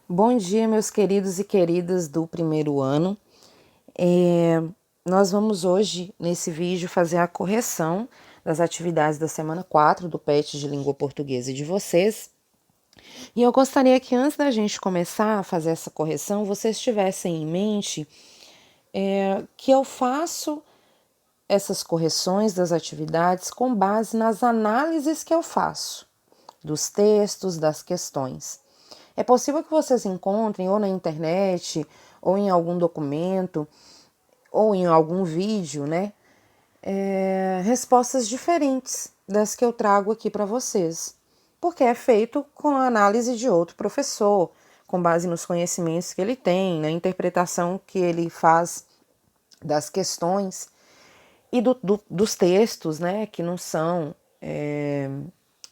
Bom dia, meus queridos e queridas do primeiro ano. Nós vamos hoje, nesse vídeo, fazer a correção das atividades da semana 4 do PET de Língua Portuguesa de vocês. E eu gostaria que antes da gente começar a fazer essa correção, vocês tivessem em mente que eu faço essas correções das atividades com base nas análises que eu faço dos textos, das questões. É possível que vocês encontrem ou na internet, ou em algum documento, ou em algum vídeo, né? Respostas diferentes das que eu trago aqui para vocês, porque é feito com a análise de outro professor, com base nos conhecimentos que ele tem, na interpretação que ele faz das questões e dos textos, né, que não são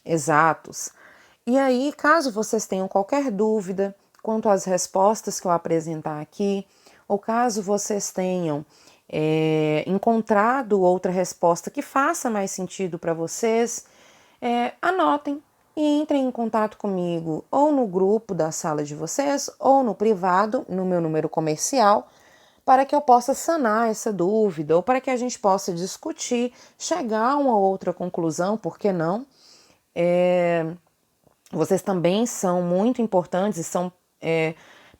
exatos. E aí, caso vocês tenham qualquer dúvida quanto às respostas que eu apresentar aqui, ou caso vocês tenham encontrado outra resposta que faça mais sentido para vocês, anotem e entrem em contato comigo ou no grupo da sala de vocês ou no privado, no meu número comercial, para que eu possa sanar essa dúvida ou para que a gente possa discutir, chegar a uma outra conclusão, por que não? Vocês também são muito importantes e são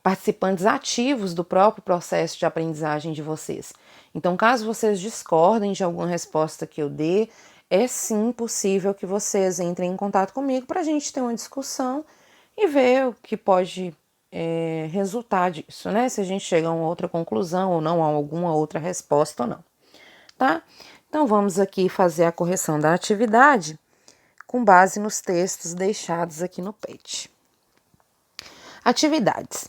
participantes ativos do próprio processo de aprendizagem de vocês. Então, caso vocês discordem de alguma resposta que eu dê, é sim possível que vocês entrem em contato comigo para a gente ter uma discussão e ver o que pode resultar disso, né? Se a gente chega a uma outra conclusão ou não, a alguma outra resposta ou não, tá? Então, vamos aqui fazer a correção da atividade com base nos textos deixados aqui no PET. Atividades.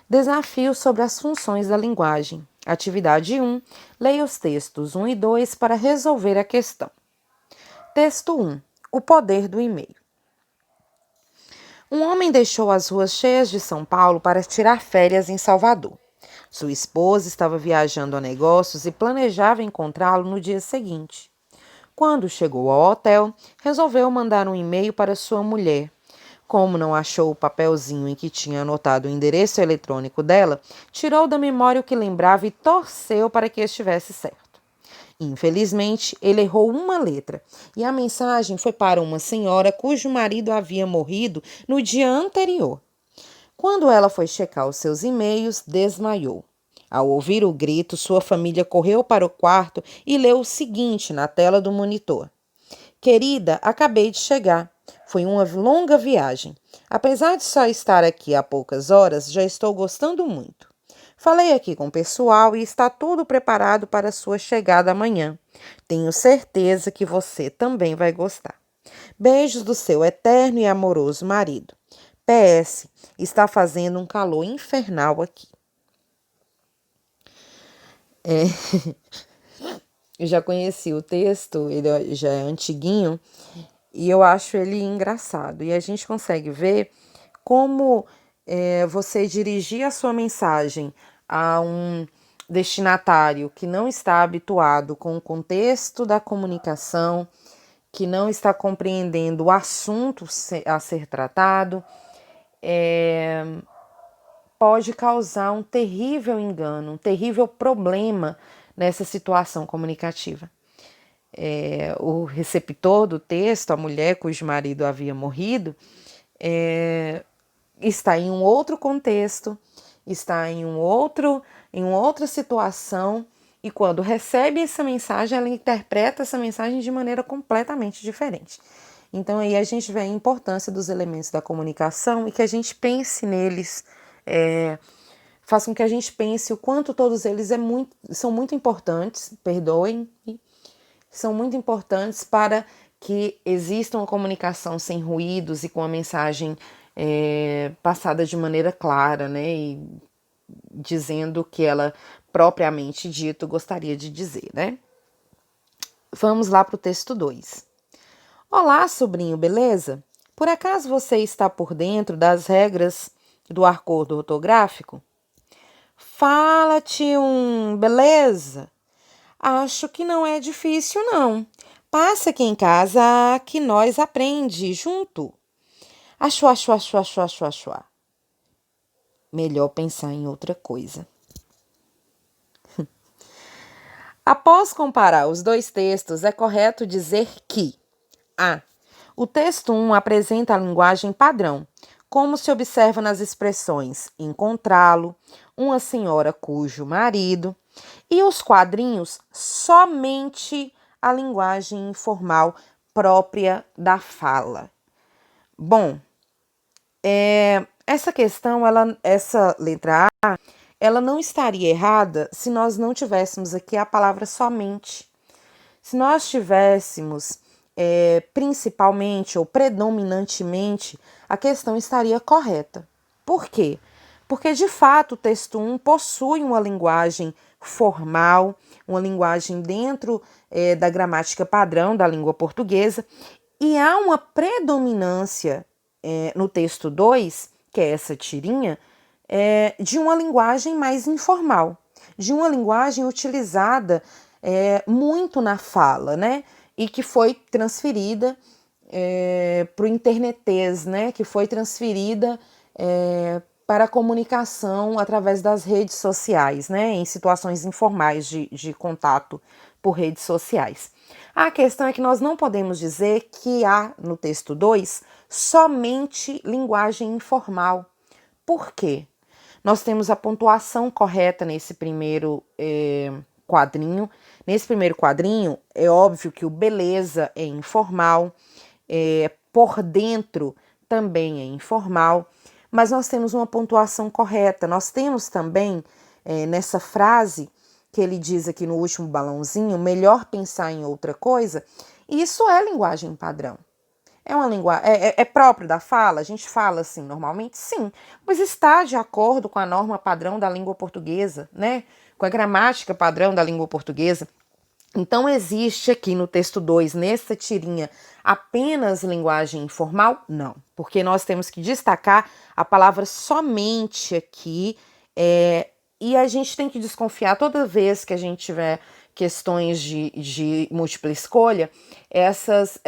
Desafios sobre as funções da linguagem. Atividade 1. Leia os textos 1 e 2 para resolver a questão. Texto 1. O poder do e-mail. Um homem deixou as ruas cheias de São Paulo para tirar férias em Salvador. Sua esposa estava viajando a negócios e planejava encontrá-lo no dia seguinte. Quando chegou ao hotel, resolveu mandar um e-mail para sua mulher. Como não achou o papelzinho em que tinha anotado o endereço eletrônico dela, tirou da memória o que lembrava e torceu para que estivesse certo. Infelizmente, ele errou uma letra e a mensagem foi para uma senhora cujo marido havia morrido no dia anterior. Quando ela foi checar os seus e-mails, desmaiou. Ao ouvir o grito, sua família correu para o quarto e leu o seguinte na tela do monitor: Querida, acabei de chegar. Foi uma longa viagem. Apesar de só estar aqui há poucas horas, já estou gostando muito. Falei aqui com o pessoal e está tudo preparado para a sua chegada amanhã. Tenho certeza que você também vai gostar. Beijos do seu eterno e amoroso marido. PS, está fazendo um calor infernal aqui. Eu já conheci o texto, ele já é antiguinho, e eu acho ele engraçado. E a gente consegue ver como você dirigir a sua mensagem a um destinatário que não está habituado com o contexto da comunicação, que não está compreendendo o assunto a ser tratado, pode causar um terrível engano, um terrível problema nessa situação comunicativa. O receptor do texto, a mulher cujo marido havia morrido, está em um outro contexto, está em uma outra situação, e quando recebe essa mensagem, ela interpreta essa mensagem de maneira completamente diferente. Então aí a gente vê a importância dos elementos da comunicação e que a gente pense neles, faça com que a gente pense o quanto todos eles são muito importantes, perdoem, são muito importantes para que exista uma comunicação sem ruídos e com a mensagem passada de maneira clara, né? E dizendo o que ela propriamente dito gostaria de dizer, né? Vamos lá para o texto 2. Olá, sobrinho, beleza? Por acaso você está por dentro das regras do acordo ortográfico? Fala, tio, beleza? Acho que não é difícil, não. Passa aqui em casa que nós aprende junto. Achua, achua, achua, achua, achua, achua. melhor pensar em outra coisa. Após comparar os dois textos, é correto dizer que a. O texto 1 apresenta a linguagem padrão, como se observa nas expressões encontrá-lo, uma senhora cujo marido, e os quadrinhos somente a linguagem informal própria da fala. Bom, essa questão, essa letra A, ela não estaria errada se nós não tivéssemos aqui a palavra somente. Se nós tivéssemos principalmente ou predominantemente, a questão estaria correta. Por quê? Porque, de fato, o texto 1 possui uma linguagem formal, uma linguagem dentro da gramática padrão da língua portuguesa, e há uma predominância no texto 2, que é essa tirinha, de uma linguagem mais informal, de uma linguagem utilizada muito na fala, né? E que foi transferida para o internetês, né? Que foi transferida para a comunicação através das redes sociais, né? Em situações informais de contato por redes sociais. A questão é que nós não podemos dizer que há no texto 2 somente linguagem informal. Por quê? Nós temos a pontuação correta nesse primeiro quadrinho. Nesse primeiro quadrinho, é óbvio que o beleza é informal, por dentro também é informal, mas nós temos uma pontuação correta. Nós temos também, nessa frase, que ele diz aqui no último balãozinho, melhor pensar em outra coisa, isso é linguagem padrão. É uma linguagem, é próprio da fala? A gente fala assim normalmente? Sim, mas está de acordo com a norma padrão da língua portuguesa, né? Com a gramática padrão da língua portuguesa. Então, existe aqui no texto 2, nessa tirinha, apenas linguagem informal? Não, porque nós temos que destacar a palavra somente aqui, e a gente tem que desconfiar toda vez que a gente tiver questões de múltipla escolha, essas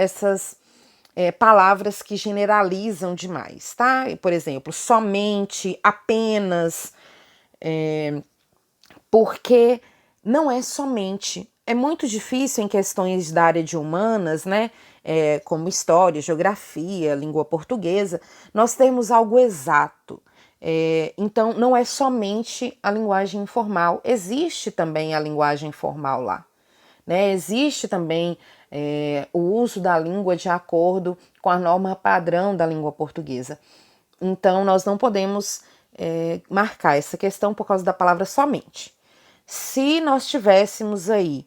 palavras que generalizam demais, tá? Por exemplo, somente, apenas, porque não é somente. É muito difícil em questões da área de humanas, né? Como história, geografia, língua portuguesa, nós temos algo exato. Então, não é somente a linguagem informal, existe também a linguagem formal lá. Né? Existe também o uso da língua de acordo com a norma padrão da língua portuguesa. Então, nós não podemos marcar essa questão por causa da palavra somente. Se nós tivéssemos aí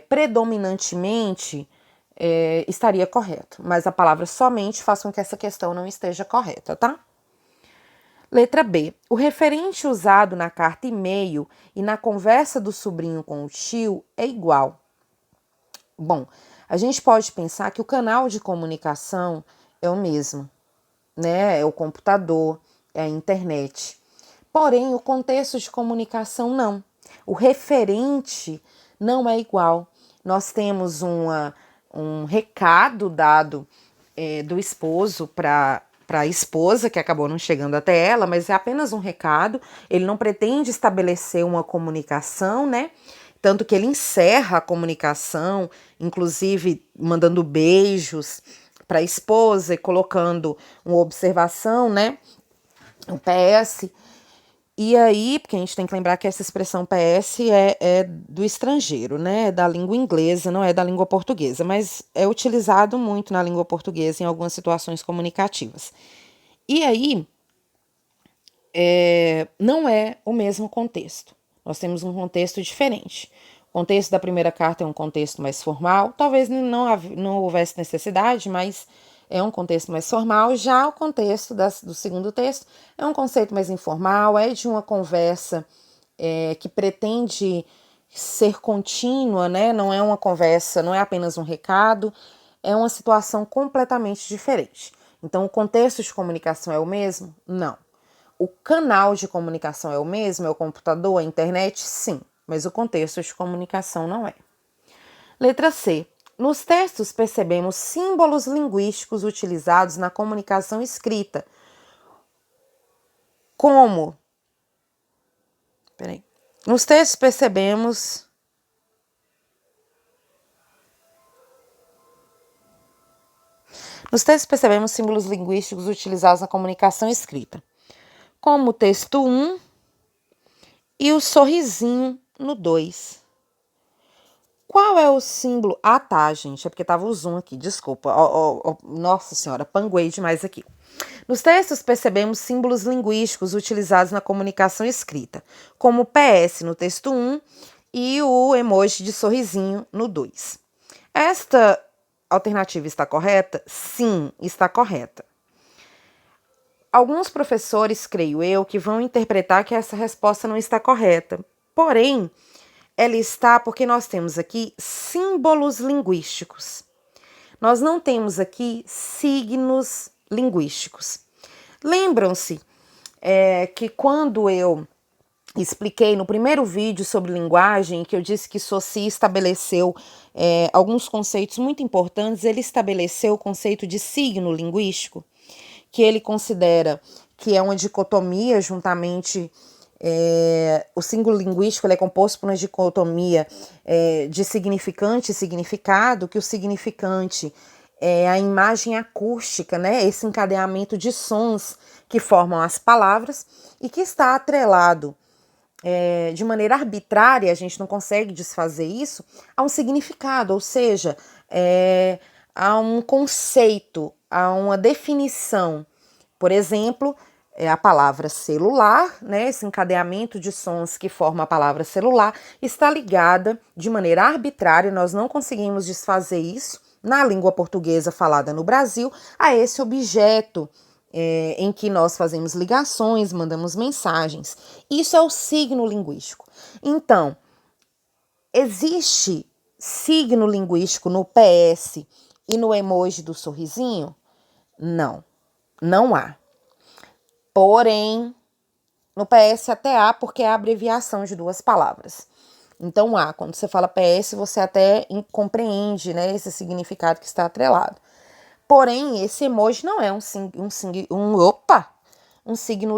predominantemente, estaria correto, mas a palavra somente faz com que essa questão não esteja correta, tá? Letra B. O referente usado na carta e-mail e na conversa do sobrinho com o tio é igual. Bom, a gente pode pensar que o canal de comunicação é o mesmo, né? É o computador, é a internet. Porém, o contexto de comunicação não. O referente não é igual. Nós temos um recado dado do esposo para a esposa, que acabou não chegando até ela, mas é apenas um recado. Ele não pretende estabelecer uma comunicação, né? Tanto que ele encerra a comunicação, inclusive mandando beijos para a esposa e colocando uma observação, né? Um PS. E aí, porque a gente tem que lembrar que essa expressão PS é do estrangeiro, né? É da língua inglesa, não é da língua portuguesa, mas é utilizado muito na língua portuguesa em algumas situações comunicativas. E aí, não é o mesmo contexto. Nós temos um contexto diferente. O contexto da primeira carta é um contexto mais formal, talvez não houvesse necessidade, mas é um contexto mais formal. Já o contexto do segundo texto é um conceito mais informal, é de uma conversa que pretende ser contínua, né? Não é uma conversa, não é apenas um recado, é uma situação completamente diferente. Então, o contexto de comunicação é o mesmo? Não. O canal de comunicação é o mesmo? É o computador, a internet? Sim, mas o contexto de comunicação não é. Letra C. Nos textos percebemos símbolos linguísticos utilizados na comunicação escrita, como Peraí. Nos textos percebemos símbolos linguísticos utilizados na comunicação escrita, como o texto 1 e o sorrisinho no 2. Qual é o símbolo? Ah, tá, gente, é porque tava o zoom aqui, desculpa. Nossa senhora, panguei demais aqui. Nos textos percebemos símbolos linguísticos utilizados na comunicação escrita, como o PS no texto 1 e o emoji de sorrisinho no 2. Esta alternativa está correta? Sim, está correta. Alguns professores, creio eu, que vão interpretar que essa resposta não está correta. Porém, ela está porque nós temos aqui símbolos linguísticos. Nós não temos aqui signos linguísticos. Lembram-se que quando eu expliquei no primeiro vídeo sobre linguagem, que eu disse que Saussure estabeleceu alguns conceitos muito importantes, ele estabeleceu o conceito de signo linguístico, que ele considera que é uma dicotomia juntamente... o símbolo linguístico ele é composto por uma dicotomia de significante e significado, que o significante é a imagem acústica, né? Esse encadeamento de sons que formam as palavras e que está atrelado de maneira arbitrária, a gente não consegue desfazer isso, a um significado, ou seja, a um conceito, a uma definição. Por exemplo, a palavra celular, né, esse encadeamento de sons que forma a palavra celular, está ligada de maneira arbitrária, nós não conseguimos desfazer isso na língua portuguesa falada no Brasil, a esse objeto em que nós fazemos ligações, mandamos mensagens. Isso é o signo linguístico. Então, existe signo linguístico no PS e no emoji do sorrisinho? Não, não há. Porém, no PS até há, porque é a abreviação de duas palavras. Então há, quando você fala PS, você até compreende, né, esse significado que está atrelado. Porém, esse emoji não é um signo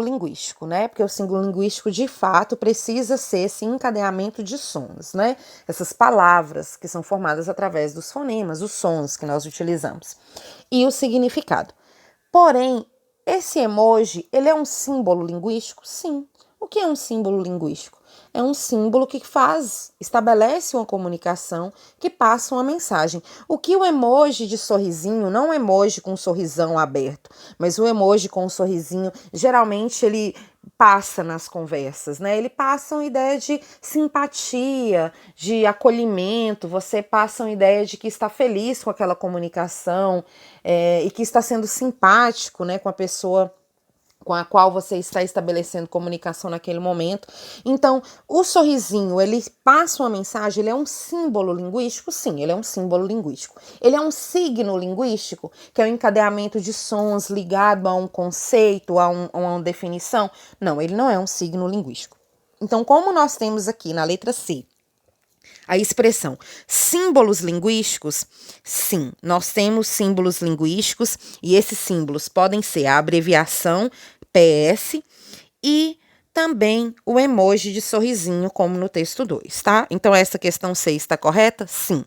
linguístico, né? Porque o signo linguístico, de fato, precisa ser esse encadeamento de sons, né? Essas palavras que são formadas através dos fonemas, os sons que nós utilizamos. E o significado. Porém, esse emoji, ele é um símbolo linguístico? Sim. O que é um símbolo linguístico? É um símbolo que estabelece uma comunicação, que passa uma mensagem. O que o emoji de sorrisinho, não o emoji com um sorrisão aberto, mas o emoji com um sorrisinho, geralmente ele passa nas conversas, né? Ele passa uma ideia de simpatia, de acolhimento, você passa uma ideia de que está feliz com aquela comunicação e que está sendo simpático, né, com a pessoa com a qual você está estabelecendo comunicação naquele momento. Então, o sorrisinho, ele passa uma mensagem, ele é um símbolo linguístico? Sim, ele é um símbolo linguístico. Ele é um signo linguístico, que é o encadeamento de sons ligado a um conceito, a uma definição? Não, ele não é um signo linguístico. Então, como nós temos aqui na letra C, a expressão símbolos linguísticos, sim, nós temos símbolos linguísticos e esses símbolos podem ser a abreviação PS e também o emoji de sorrisinho, como no texto 2, tá? Então, essa questão C está correta? Sim.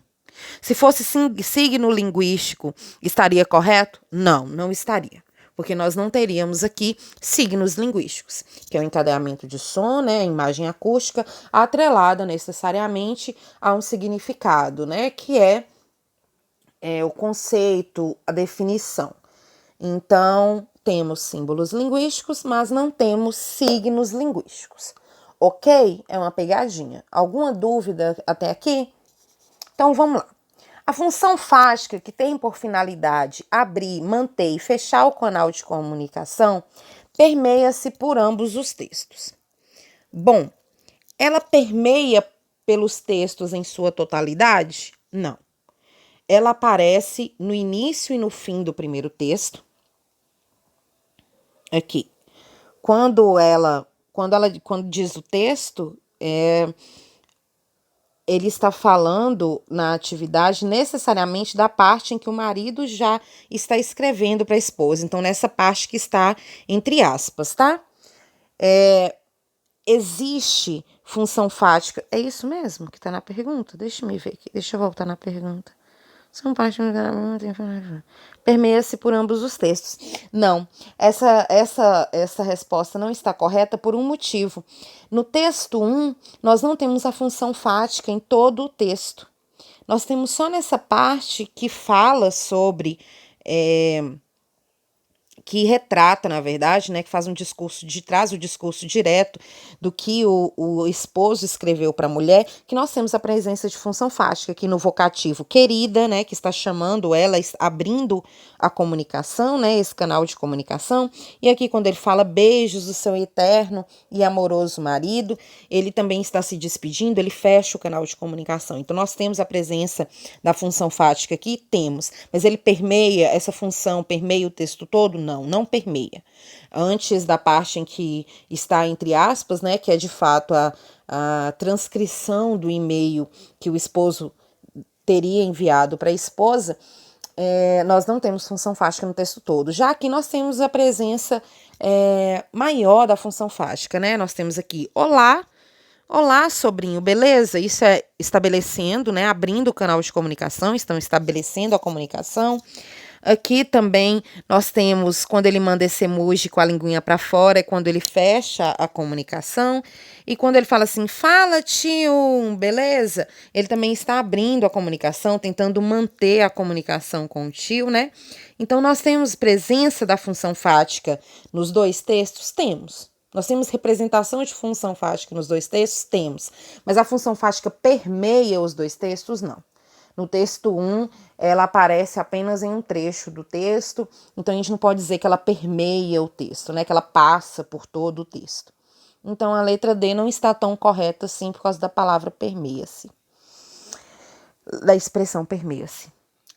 Se fosse signo linguístico, estaria correto? Não, não estaria. Porque nós não teríamos aqui signos linguísticos, que é o encadeamento de som, né, a imagem acústica, atrelada necessariamente a um significado, né, que é o conceito, a definição. Então, temos símbolos linguísticos, mas não temos signos linguísticos. Ok? É uma pegadinha. Alguma dúvida até aqui? Então, vamos lá. A função fática, que tem por finalidade abrir, manter e fechar o canal de comunicação, permeia-se por ambos os textos. Bom, ela permeia pelos textos em sua totalidade? Não. Ela aparece no início e no fim do primeiro texto. Aqui. Quando diz o texto, ele está falando na atividade necessariamente da parte em que o marido já está escrevendo para a esposa. Então, nessa parte que está entre aspas, tá? existe função fática. É isso mesmo que está na pergunta? Deixa eu ver aqui. Deixa eu voltar na pergunta. São parte permeia-se por ambos os textos. Não, essa resposta não está correta por um motivo. No texto 1, nós não temos a função fática em todo o texto. Nós temos só nessa parte que fala sobre que retrata, na verdade, né, que faz um discurso, traz o discurso direto do que o esposo escreveu para a mulher, que nós temos a presença de função fática aqui no vocativo querida, né, que está chamando ela, abrindo a comunicação, né, esse canal de comunicação, e aqui quando ele fala beijos do seu eterno e amoroso marido, ele também está se despedindo, ele fecha o canal de comunicação. Então nós temos a presença da função fática aqui, temos, mas ele permeia, essa função permeia o texto todo? Não permeia. Antes da parte em que está entre aspas, né, que é de fato a transcrição do e-mail que o esposo teria enviado para a esposa, nós não temos função fática no texto todo. Já aqui nós temos a presença maior da função fática, né? Nós temos aqui olá, sobrinho, beleza? Isso é estabelecendo, né? Abrindo o canal de comunicação, estão estabelecendo a comunicação. Aqui também nós temos quando ele manda esse emoji com a linguinha para fora, é quando ele fecha a comunicação. E quando ele fala assim, fala tio, beleza? Ele também está abrindo a comunicação, tentando manter a comunicação com o tio, né? Então nós temos presença da função fática nos dois textos? Temos. Nós temos representação de função fática nos dois textos? Temos. Mas a função fática permeia os dois textos? Não. No texto 1, ela aparece apenas em um trecho do texto, então a gente não pode dizer que ela permeia o texto, né? Que ela passa por todo o texto. Então a letra D não está tão correta assim por causa da palavra permeia-se, da expressão permeia-se.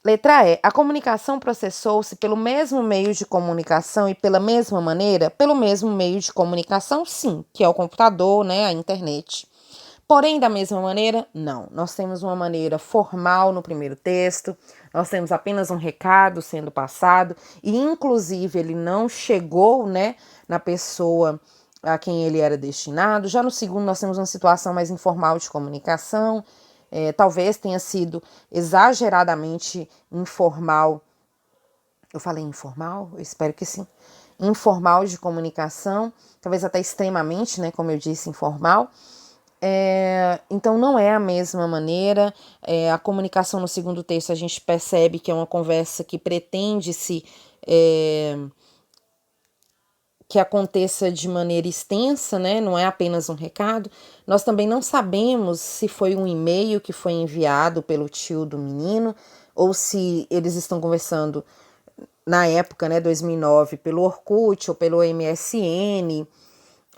Letra E. A comunicação processou-se pelo mesmo meio de comunicação e pela mesma maneira? Pelo mesmo meio de comunicação, sim, que é o computador, né, a internet. Porém, da mesma maneira, não. Nós temos uma maneira formal no primeiro texto, nós temos apenas um recado sendo passado, e inclusive ele não chegou, né, na pessoa a quem ele era destinado. Já no segundo, nós temos uma situação mais informal de comunicação, talvez tenha sido exageradamente informal. Eu falei informal? Eu espero que sim. Informal de comunicação, talvez até extremamente, né, como eu disse, informal. Então não é a mesma maneira. A comunicação no segundo texto a gente percebe que é uma conversa que pretende-se que aconteça de maneira extensa, né? Não é apenas um recado. Nós também não sabemos se foi um e-mail que foi enviado pelo tio do menino ou se eles estão conversando na época, né, 2009, pelo Orkut ou pelo MSN,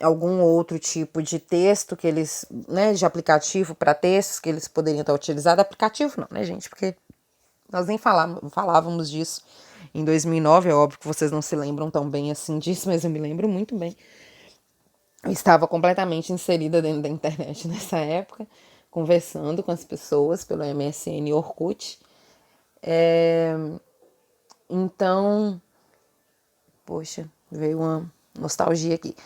algum outro tipo de texto que eles, né, de aplicativo para textos que eles poderiam estar utilizando. Aplicativo não, né, gente, porque nós nem falávamos disso em 2009, é óbvio que vocês não se lembram tão bem assim disso, mas eu me lembro muito bem. Eu estava completamente inserida dentro da internet nessa época, conversando com as pessoas pelo MSN e Orkut. Então, poxa, veio uma nostalgia aqui.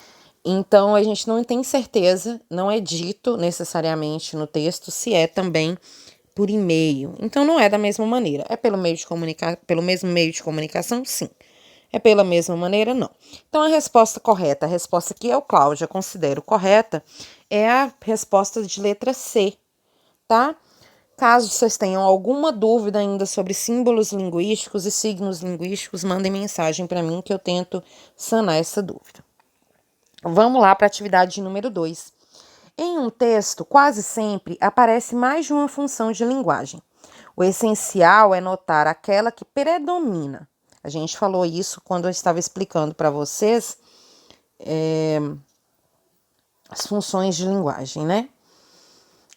Então, a gente não tem certeza, não é dito necessariamente no texto se é também por e-mail. Então, não é da mesma maneira. É pelo mesmo meio de comunicação? Sim. É pela mesma maneira? Não. Então, a resposta correta, a resposta que eu, Cláudia, considero correta, é a resposta de letra C, tá? Caso vocês tenham alguma dúvida ainda sobre símbolos linguísticos e signos linguísticos, mandem mensagem para mim que eu tento sanar essa dúvida. Vamos lá para a atividade número 2. Em um texto, quase sempre aparece mais de uma função de linguagem. O essencial é notar aquela que predomina. A gente falou isso quando eu estava explicando para vocês as funções de linguagem, né?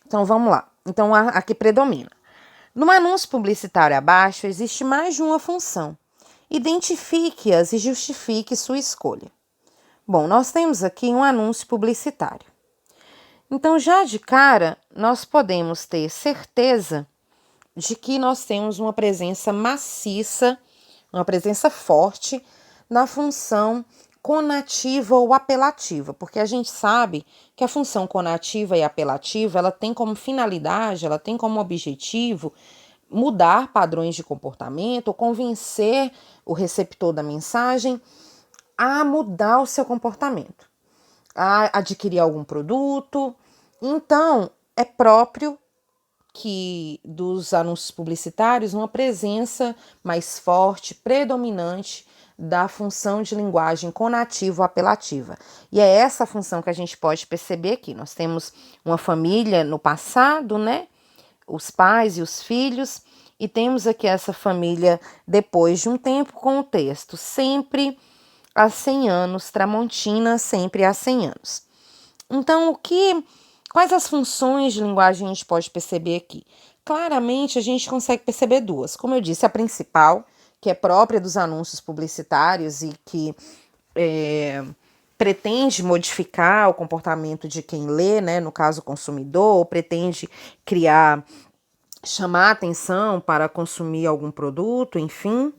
Então vamos lá. Então a que predomina. No anúncio publicitário abaixo existe mais de uma função. Identifique-as e justifique sua escolha. Bom, nós temos aqui um anúncio publicitário. Então, já de cara, nós podemos ter certeza de que nós temos uma presença maciça, uma presença forte na função conativa ou apelativa, porque a gente sabe que a função conativa e apelativa, ela tem como finalidade, ela tem como objetivo mudar padrões de comportamento ou convencer o receptor da mensagem a mudar o seu comportamento, a adquirir algum produto. Então, é próprio que dos anúncios publicitários uma presença mais forte, predominante da função de linguagem conativa ou apelativa. E é essa função que a gente pode perceber aqui. Nós temos uma família no passado, né? Os pais e os filhos, e temos aqui essa família depois de um tempo com o texto sempre há 100 anos, Tramontina sempre há 100 anos. Então, quais as funções de linguagem a gente pode perceber aqui? Claramente, a gente consegue perceber duas. Como eu disse, a principal, que é própria dos anúncios publicitários e que pretende modificar o comportamento de quem lê, né, no caso o consumidor, ou pretende chamar atenção para consumir algum produto, enfim.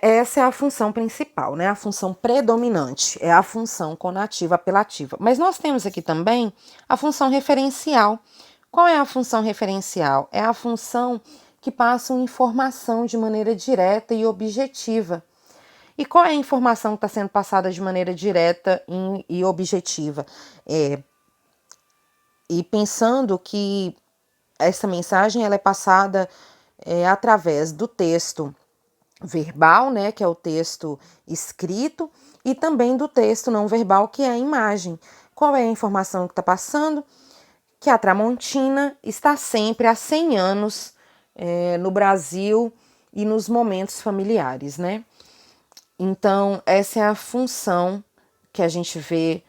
Essa é a função principal, né? A função predominante é a função conativa apelativa. Mas nós temos aqui também a função referencial. Qual é a função referencial? É a função que passa uma informação de maneira direta e objetiva. E qual é a informação que está sendo passada de maneira direta e objetiva? E pensando que essa mensagem ela é passada através do texto verbal, né, que é o texto escrito, e também do texto não verbal, que é a imagem. Qual é a informação que está passando? Que a Tramontina está sempre há 100 anos no Brasil e nos momentos familiares, né? Então, essa é a função que a gente vê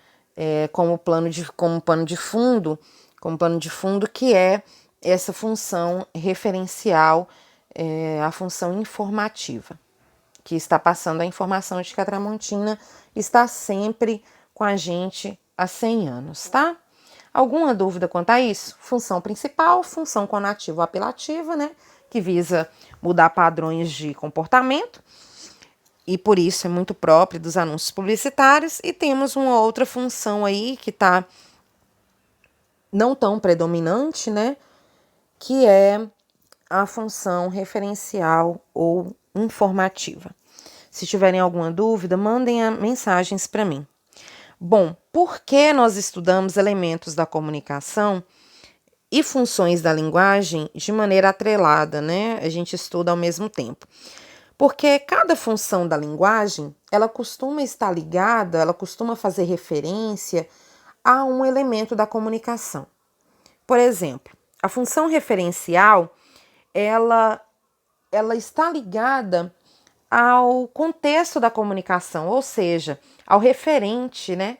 como pano de fundo, que é essa função referencial, a função informativa, que está passando a informação de que a Tramontina está sempre com a gente há 100 anos, tá? Alguma dúvida quanto a isso? Função principal, função conativa ou apelativa, né? Que visa mudar padrões de comportamento e por isso é muito próprio dos anúncios publicitários. E temos uma outra função aí que está não tão predominante, né? Que é a função referencial ou informativa. Se tiverem alguma dúvida, mandem mensagens para mim. Bom, por que nós estudamos elementos da comunicação e funções da linguagem de maneira atrelada, né? A gente estuda ao mesmo tempo. Porque cada função da linguagem, ela costuma estar ligada, ela costuma fazer referência a um elemento da comunicação. Por exemplo, a função referencial, ela está ligada ao contexto da comunicação, ou seja, ao referente, né?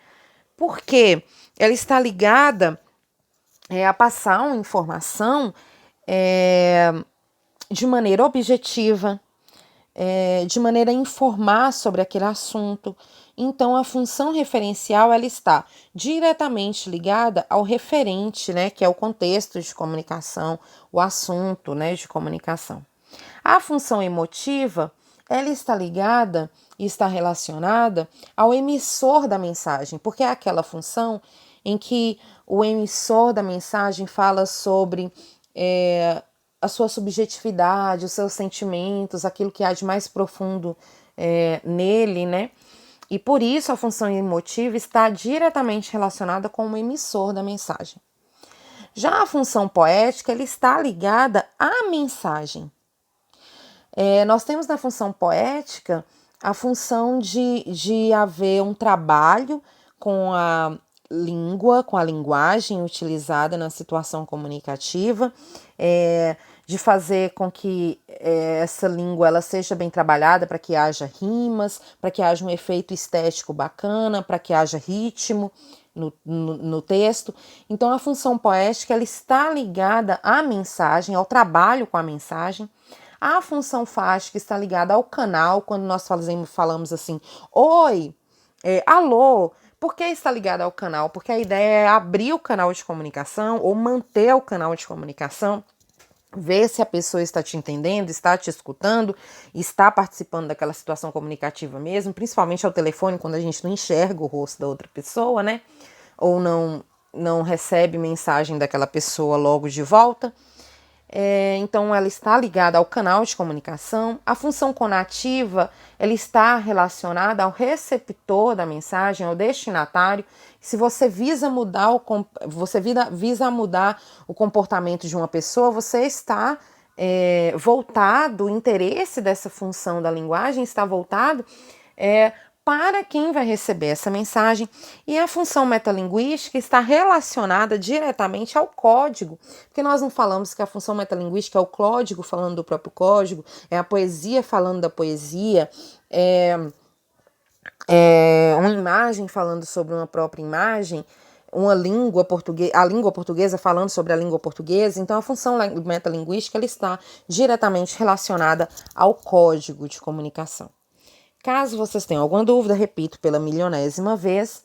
Porque ela está ligada a passar uma informação de maneira objetiva, de maneira a informar sobre aquele assunto. Então, a função referencial ela está diretamente ligada ao referente, né, que é o contexto de comunicação, o assunto, né, de comunicação. A função emotiva ela está ligada e está relacionada ao emissor da mensagem, porque é aquela função em que o emissor da mensagem fala sobre a sua subjetividade, os seus sentimentos, aquilo que há de mais profundo nele, né? E por isso a função emotiva está diretamente relacionada com o emissor da mensagem. Já a função poética, ela está ligada à mensagem. Nós temos na função poética a função de haver um trabalho com a língua, com a linguagem utilizada na situação comunicativa, de fazer com que essa língua ela seja bem trabalhada para que haja rimas, para que haja um efeito estético bacana, para que haja ritmo no texto. Então, a função poética ela está ligada à mensagem, ao trabalho com a mensagem. A função fática está ligada ao canal, quando nós falamos assim, oi, alô. Por que está ligada ao canal? Porque a ideia é abrir o canal de comunicação ou manter o canal de comunicação ver se a pessoa está te entendendo, está te escutando, está participando daquela situação comunicativa mesmo, principalmente ao telefone, quando a gente não enxerga o rosto da outra pessoa, né? Ou não recebe mensagem daquela pessoa logo de volta. Então, ela está ligada ao canal de comunicação. A função conativa, ela está relacionada ao receptor da mensagem, ao destinatário. Se você visa mudar visa mudar o comportamento de uma pessoa, você está voltado, o interesse dessa função da linguagem está voltado para quem vai receber essa mensagem, e a função metalinguística está relacionada diretamente ao código, porque nós não falamos que a função metalinguística é o código falando do próprio código, é a poesia falando da poesia, é uma imagem falando sobre uma própria imagem, a língua portuguesa falando sobre a língua portuguesa. Então, a função metalinguística ela está diretamente relacionada ao código de comunicação. Caso vocês tenham alguma dúvida, repito pela milionésima vez,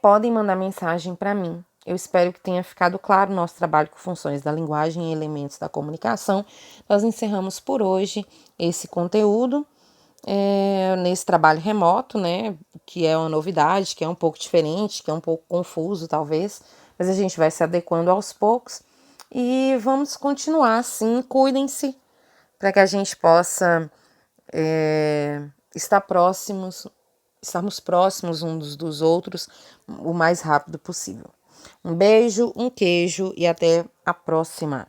podem mandar mensagem para mim. Eu espero que tenha ficado claro o nosso trabalho com funções da linguagem e elementos da comunicação. Nós encerramos por hoje esse conteúdo, nesse trabalho remoto, né? Que é uma novidade, que é um pouco diferente, que é um pouco confuso talvez, mas a gente vai se adequando aos poucos e vamos continuar assim. Cuidem-se para que a gente possa estarmos próximos uns dos outros o mais rápido possível. Um beijo, um queijo e até a próxima.